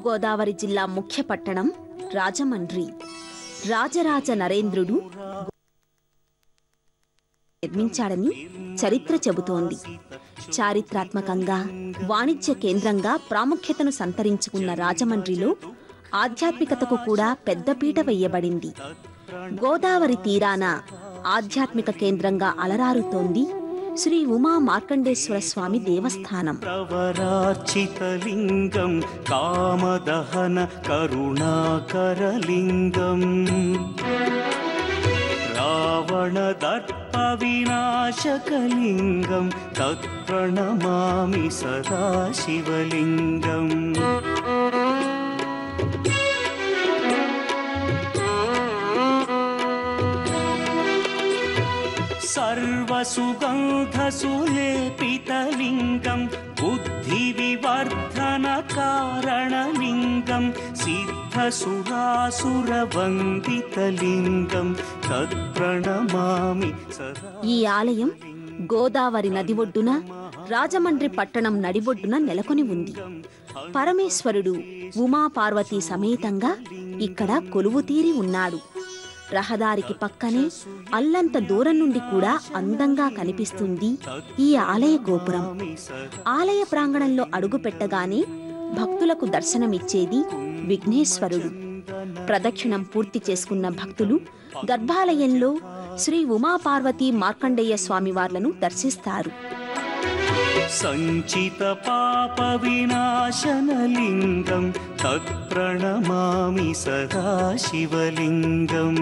తూర్పుగోదావరి జిల్లా ముఖ్య పట్టణం రాజమండ్రి. రాజరాజ నరేంద్రుడు నిర్మించాడని చరిత్ర చెబుతోంది. చారిత్రాత్మకంగా వాణిజ్య కేంద్రంగా ప్రాముఖ్యతను సంతరించుకున్న రాజమండ్రిలో ఆధ్యాత్మికతకు కూడా పెద్దపీట వేయబడింది. గోదావరి తీరాన ఆధ్యాత్మిక కేంద్రంగా అలరారుతోంది శ్రీ ఉమా మార్కండేశ్వర స్వామి దేవస్థానం. ప్రవరార్చితలింగం కామదహన కరుణాకరలింగం రావణ దర్ప వినాశకలింగం తత్ప్రణమామి సదా శివలింగం. సర్వసుగంధసులేపితలింగం బుద్ధివివర్ధన కారణలింగం సిద్ధసురాసురవందితలింగం తత్ప్రణమామి సదా. ఈ ఆలయం గోదావరి నది ఒడ్డున రాజమండ్రి పట్టణం నడిబొడ్డున నెలకొని ఉంది. పరమేశ్వరుడు ఉమాపార్వతీ సమేతంగా ఇక్కడ కొలువుతీరి ఉన్నాడు. రహదారికి పక్కనే అల్లంత దూరం నుండి కూడా అందంగా కనిపిస్తుంది ఈ ఆలయ గోపురం. ఆలయ ప్రాంగణంలో అడుగు పెట్టగానే భక్తులకు దర్శనమిచ్చేది విఘ్నేశ్వరుడు. ప్రదక్షిణం పూర్తి చేసుకున్న భక్తులు గర్భాలయంలో శ్రీ ఉమాపార్వతీ మార్కండేయ స్వామివార్లను దర్శిస్తారు. సంచిత పాప వినాశనలింగం తత్ప్రణమామి సదా శివలింగం.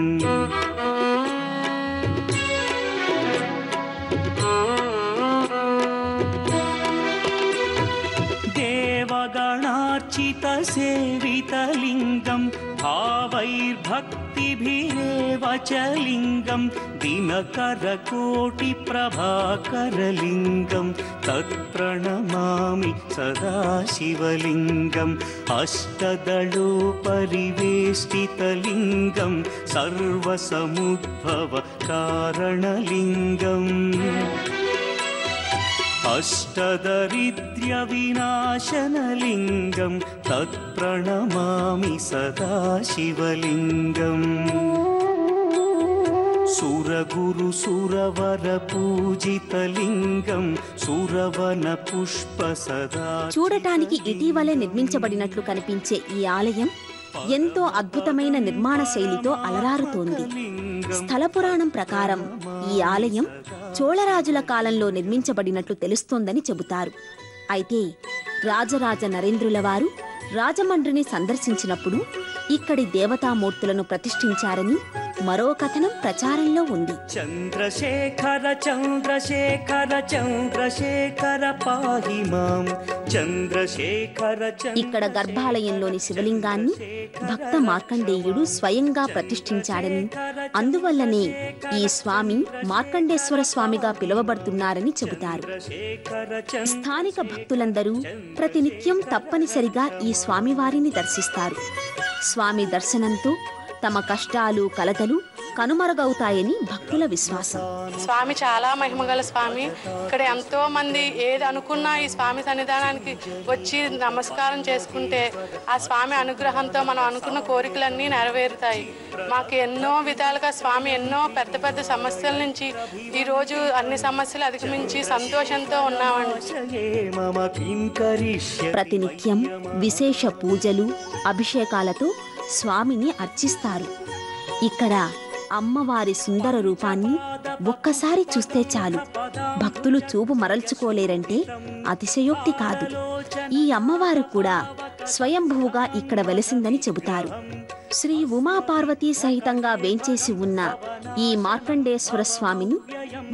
దేవగణార్చిత సేవితలింగం భావైర్భక్తిభిరేవ చ లింగం దినకరకోటి ప్రభాకరలింగం తత్ప్రణమామి సదా శివలింగం. అష్టదళోపరివేష్టితలింగం సర్వసముద్భవ కారణలింగం అష్టదరిద్ర్య వినాశనలింగం తత్ప్రణమామి సదా శివలింగం. సురగురు సురవర పూజితలింగం సురవన పుష్ప సదా. చూడటానికి ఇటీవలే నిర్మించబడినట్లు కనిపించే ఈ ఆలయం ఎంతో అద్భుతమైన నిర్మాణ శైలితో అలరారుతోంది. స్థల పురాణం ప్రకారం ఈ ఆలయం చోళరాజుల కాలంలో నిర్మించబడినట్లు తెలుస్తోందని చెబుతారు. అయితే రాజరాజ నరేంద్రుల వారు రాజమండ్రిని సందర్శించినప్పుడు ఇక్కడి దేవతామూర్తులను ప్రతిష్ఠించారని మరో కథనం ప్రచారంలో ఉంది. చంద్రశేఖర చంద్రశేఖర చంద్రశేఖర పాహి మాం చంద్రశేఖర. ఇక్కడ గర్భాలయంలోని శివలింగాన్ని భక్త మార్కండేయుడు స్వయంగా ప్రతిష్ఠించాడని, అందువల్లనే ఈ స్వామి మార్కండేశ్వర స్వామిగా పిలువబడుతున్నారని చెబుతారు. స్థానిక భక్తులందరూ ప్రతినిత్యం తప్పనిసరిగా ఈ స్వామివారిని దర్శిస్తారు. స్వామి దర్శనంతో తమ కష్టాలు కలతలు కనుమరుగవుతాయని భక్తుల విశ్వాసం. స్వామి చాలా మహిమగల స్వామి. ఇక్కడ ఎంతో మంది ఏది అనుకున్నా ఈ స్వామి సన్నిధానానికి వచ్చి నమస్కారం చేసుకుంటే ఆ స్వామి అనుగ్రహంతో మనం అనుకున్న కోరికలన్నీ నెరవేరుతాయి. మాకు ఎన్నో విధాలుగా స్వామి ఎన్నో పెద్ద పెద్ద సమస్యల నుంచి ఈరోజు అన్ని సమస్యలు అధిగమించి సంతోషంతో ఉన్నామండి. ప్రతినిత్యం విశేష పూజలు అభిషేకాలతో స్వామిని అర్చిస్తారు. ఇక్కడ అమ్మవారి సుందర రూపాన్ని ఒక్కసారి చూస్తే చాలు భక్తులు చూపు మరల్చుకోలేరంటే అతిశయోక్తి కాదు. ఈ అమ్మవారు కూడా స్వయంభువుగా ఇక్కడ వెలసిందని చెబుతారు. శ్రీ ఉమాపార్వతీ సహితంగా వేంచేసి ఉన్న ఈ మార్కండేశ్వర స్వామిని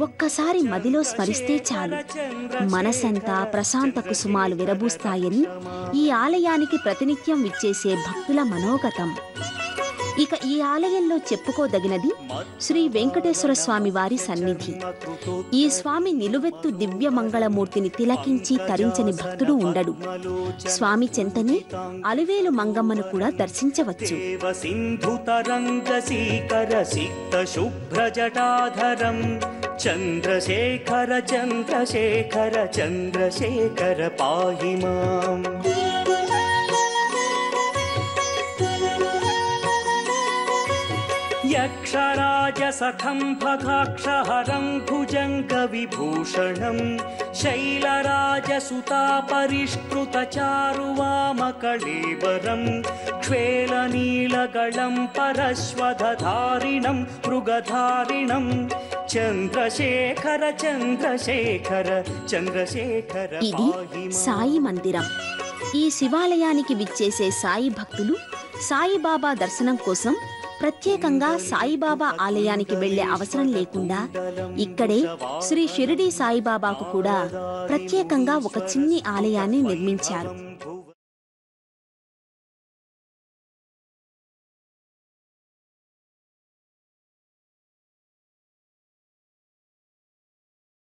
ఒక్కసారి మదిలో స్మరిస్తే చాలు మనసంతా ప్రశాంత కుసుమాలు విరబూస్తాయని ఈ ఆలయానికి ప్రతినిత్యం విచ్చేసే భక్తుల మనోగతం. ఇక ఈ ఆలయంలో చెప్పుకోదగినది శ్రీ వెంకటేశ్వర స్వామి వారి సన్నిధి. ఈ స్వామి నిలువెత్తు దివ్య మంగళమూర్తిని తిలకించి తరించని భక్తుడు ఉండడు. స్వామి చెంతనే అలివేలు మంగమ్మను కూడా దర్శించవచ్చు. చంద్రశేఖర చంద్రశేఖర చంద్రశేఖర పాహి మాం. यक्षराजसखं भगाक्षहरं भुजङ्गविभूषणं शैलराजसुतापरिष्कृतचारुवामकळेबरं क्ष्वेलनीलगलं परश्वधारिणं मृगधारिणं చంద్రశేఖర చంద్రశేఖర చంద్రశేఖర ఇది సాయి మందిరం. ఈ శివాలయానికి విచ్చేసే సాయి భక్తులు సాయిబాబా దర్శనం కోసం ప్రత్యేకంగా సాయిబాబా ఆలయానికి వెళ్లే అవసరం లేకుండా ఇక్కడే శ్రీ షిరిడి సాయిబాబాకు కూడా ప్రత్యేకంగా ఒక చిన్ని ఆలయాన్ని నిర్మించారు.